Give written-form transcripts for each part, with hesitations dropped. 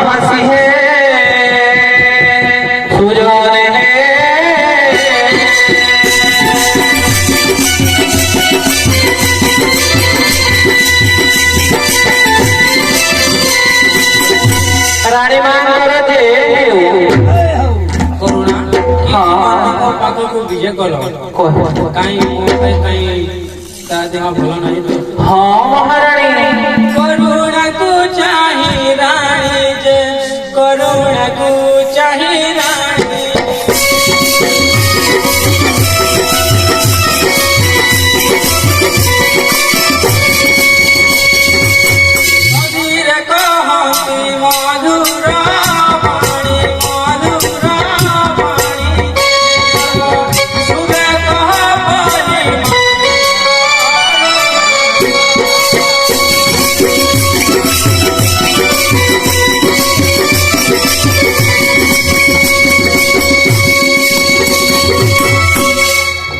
हंसी है सुजोन है रानी मान करते करुणा हाँ पागल को विजय कलो काई ता देह भलो नहीं तो हाँ महारानी करुणा को चाहे रानी जे करुणा को चाहे रानी अधीर कहती मधुरा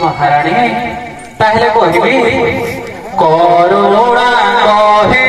महारानी पहले कहबी करुणा कहे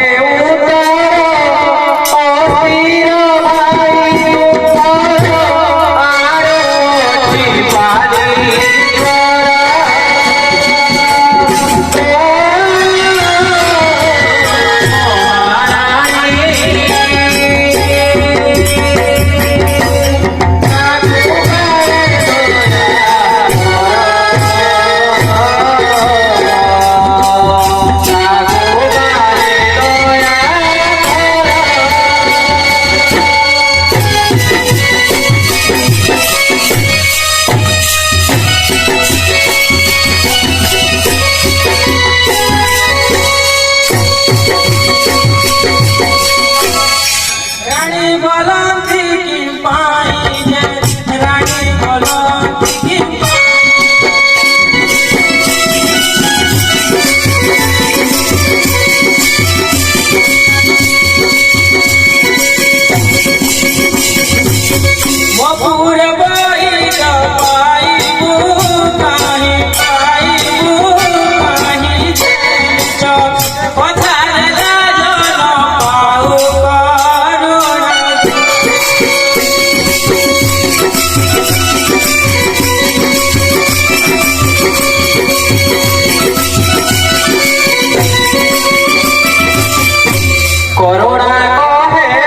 करुणा कहे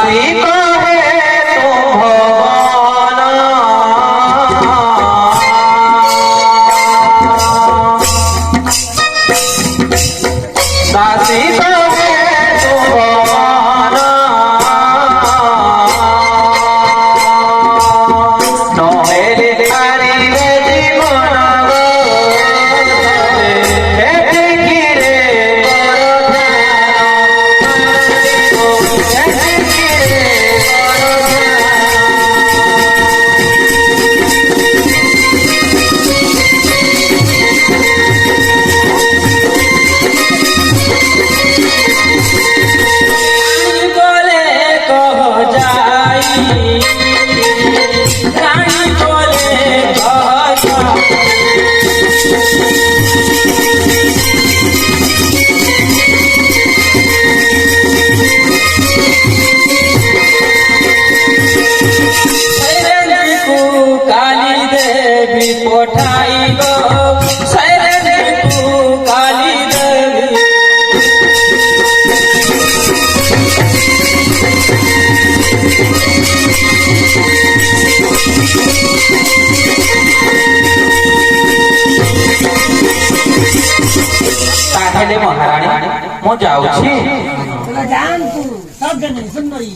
दासी कहे तुम दासी कहे तुम नहेले पारिबे जीवन एठिकिरे बोले कह जाई रानी बोले कह जाई शैलेंद्र काली देवी पठाई गो शैलेंद्र काली देवी ताहेले महाराणी मु जाउछि जान तू सब जने सुन रही